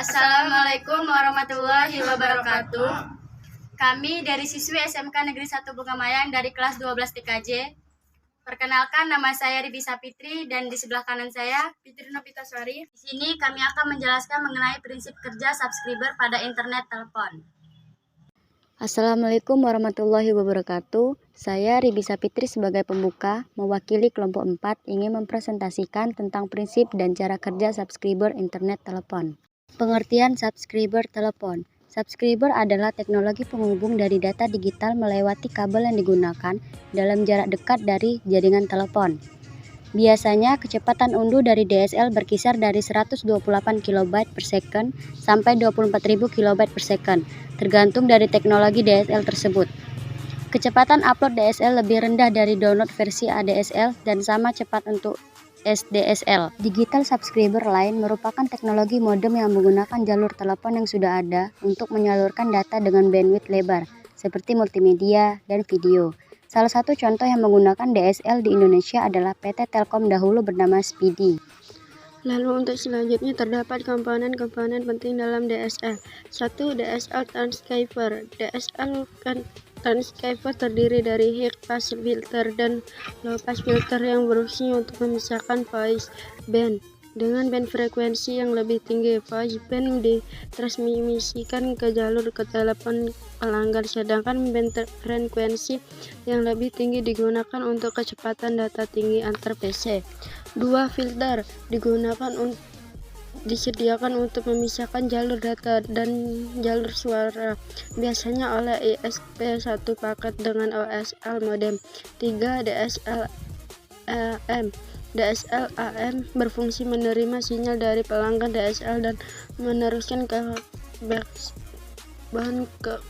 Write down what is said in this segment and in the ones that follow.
Assalamualaikum warahmatullahi wabarakatuh. Kami dari siswi SMK Negeri 1 Bungamayang dari kelas 12 TKJ. Perkenalkan, nama saya Ribisa Fitri dan di sebelah kanan saya Fitri Novitasari. Di sini kami akan menjelaskan mengenai prinsip kerja subscriber pada internet telepon. Assalamualaikum warahmatullahi wabarakatuh. Saya Ribisa Fitri sebagai pembuka mewakili kelompok 4 ingin mempresentasikan tentang prinsip dan cara kerja subscriber internet telepon. Pengertian subscriber telepon. Subscriber adalah teknologi penghubung dari data digital melewati kabel yang digunakan dalam jarak dekat dari jaringan telepon. Biasanya kecepatan unduh dari DSL berkisar dari 128 KB per second sampai 24.000 KB per second, tergantung dari teknologi DSL tersebut. Kecepatan upload DSL lebih rendah dari download versi ADSL dan sama cepat untuk SDSL. Digital subscriber line merupakan teknologi modem yang menggunakan jalur telepon yang sudah ada untuk menyalurkan data dengan bandwidth lebar, seperti multimedia dan video. Salah satu contoh yang menggunakan DSL di Indonesia adalah PT Telkom dahulu bernama Speedy. Lalu untuk selanjutnya terdapat komponen-komponen penting dalam DSL. 1. DSL transceiver. DSL transceiver terdiri dari high pass filter dan low pass filter yang berfungsi untuk memisahkan voice band. Dengan band frekuensi yang lebih tinggi, voice band ditransmisikan ke jalur ke telepon pelanggan, sedangkan band frekuensi yang lebih tinggi digunakan untuk kecepatan data tinggi antar PC. 2. Filter disediakan untuk memisahkan jalur data dan jalur suara, biasanya oleh ISP satu paket dengan OSL modem. 3. DSL AM. DSL AM berfungsi menerima sinyal dari pelanggan DSL dan meneruskan ke bahan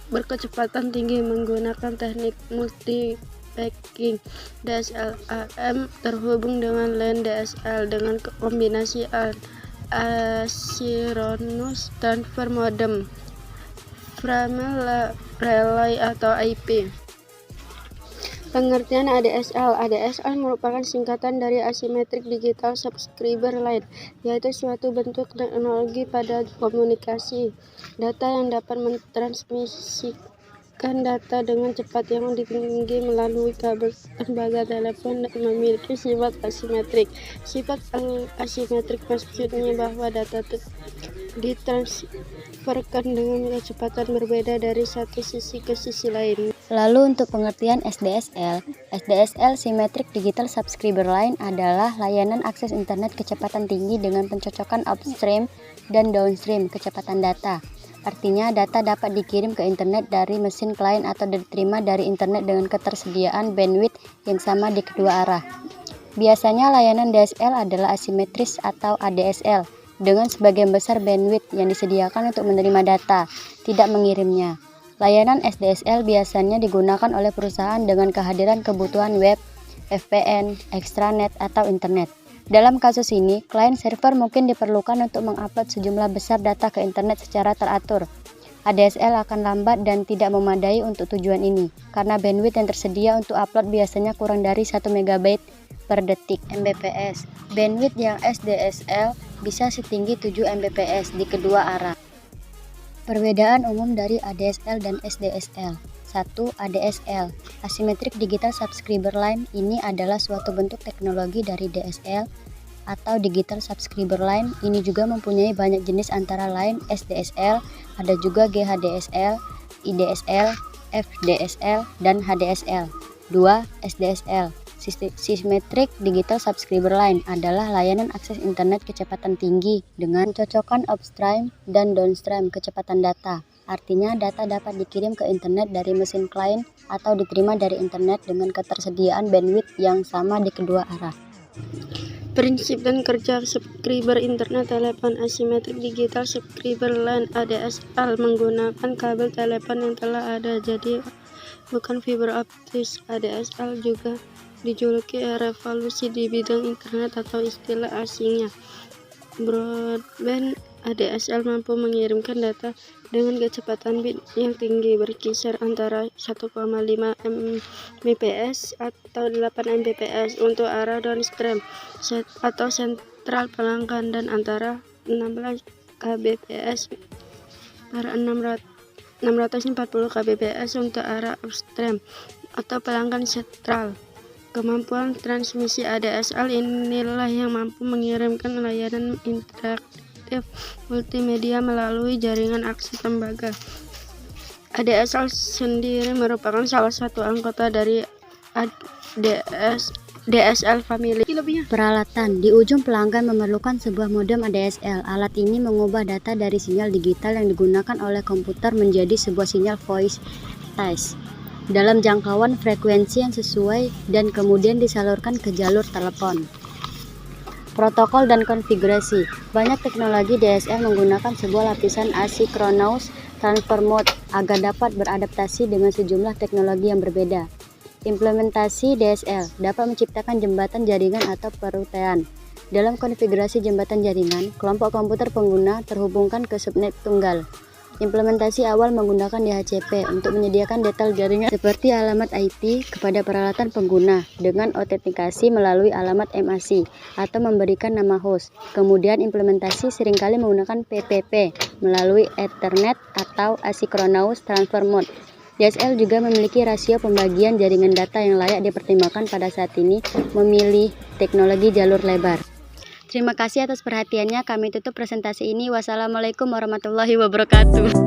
berkecepatan tinggi menggunakan teknik multiplexing. DSL AM terhubung dengan LAN DSL dengan kombinasi asynchronous transfer modem, frame relay atau IP. Pengertian ADSL. ADSL merupakan singkatan dari Asymmetric Digital Subscriber Line, yaitu suatu bentuk teknologi pada komunikasi data yang dapat mentransmisikan data dengan cepat yang tinggi melalui kabel tembaga telepon dan memiliki sifat asimetrik. Sifat asimetrik maksudnya bahwa data ditransferkan dengan kecepatan berbeda dari satu sisi ke sisi lain. Lalu untuk pengertian SDSL, SDSL Symmetric Digital Subscriber Line adalah layanan akses internet kecepatan tinggi dengan pencocokan upstream dan downstream kecepatan data. Artinya data dapat dikirim ke internet dari mesin klien atau diterima dari internet dengan ketersediaan bandwidth yang sama di kedua arah. Biasanya layanan DSL adalah asimetris atau ADSL dengan sebagian besar bandwidth yang disediakan untuk menerima data, tidak mengirimnya. Layanan SDSL biasanya digunakan oleh perusahaan dengan kehadiran kebutuhan web, VPN, extranet, atau internet. Dalam kasus ini, klien server mungkin diperlukan untuk mengupload sejumlah besar data ke internet secara teratur. ADSL akan lambat dan tidak memadai untuk tujuan ini, karena bandwidth yang tersedia untuk upload biasanya kurang dari 1 MB per detik (Mbps). Bandwidth yang SDSL bisa setinggi 7 Mbps di kedua arah. Perbedaan umum dari ADSL dan SDSL. 1. ADSL Asymmetric Digital Subscriber Line. Ini adalah suatu bentuk teknologi dari DSL atau Digital Subscriber Line. Ini juga mempunyai banyak jenis antara lain SDSL, ada juga GHDSL, IDSL, FDSL, dan HDSL. 2. SDSL Symmetric Digital Subscriber Line adalah layanan akses internet kecepatan tinggi dengan pencocokan upstream dan downstream kecepatan data. Artinya data dapat dikirim ke internet dari mesin klien atau diterima dari internet dengan ketersediaan bandwidth yang sama di kedua arah. Prinsip dan kerja subscriber internet telepon. Asymmetric Digital Subscriber Line ADSL menggunakan kabel telepon yang telah ada, jadi bukan fiber optis. ADSL juga dijuluki revolusi di bidang internet atau istilah asingnya broadband. ADSL mampu mengirimkan data dengan kecepatan bit yang tinggi berkisar antara 1,5 Mbps atau 8 Mbps untuk arah downstream atau sentral pelanggan dan antara 16 kbps per 640 kbps untuk arah upstream atau pelanggan sentral. Kemampuan transmisi ADSL inilah yang mampu mengirimkan layanan interaktif multimedia melalui jaringan akses tembaga. ADSL sendiri merupakan salah satu anggota dari DSL family. Peralatan. Di ujung pelanggan memerlukan sebuah modem ADSL. Alat ini mengubah data dari sinyal digital yang digunakan oleh komputer menjadi sebuah sinyal voice text dalam jangkauan frekuensi yang sesuai dan kemudian disalurkan ke jalur telepon. Protokol dan konfigurasi. Banyak teknologi DSL menggunakan sebuah lapisan asynchronous transfer mode agar dapat beradaptasi dengan sejumlah teknologi yang berbeda. Implementasi DSL dapat menciptakan jembatan jaringan atau perutean. Dalam konfigurasi jembatan jaringan, kelompok komputer pengguna terhubungkan ke subnet tunggal. Implementasi awal menggunakan DHCP untuk menyediakan detail jaringan seperti alamat IP kepada peralatan pengguna dengan autentikasi melalui alamat MAC atau memberikan nama host. Kemudian implementasi seringkali menggunakan PPP melalui Ethernet atau Asynchronous Transfer Mode. DSL juga memiliki rasio pembagian jaringan data yang layak dipertimbangkan pada saat ini memilih teknologi jalur lebar. Terima kasih atas perhatiannya. Kami tutup presentasi ini. Wassalamualaikum warahmatullahi wabarakatuh.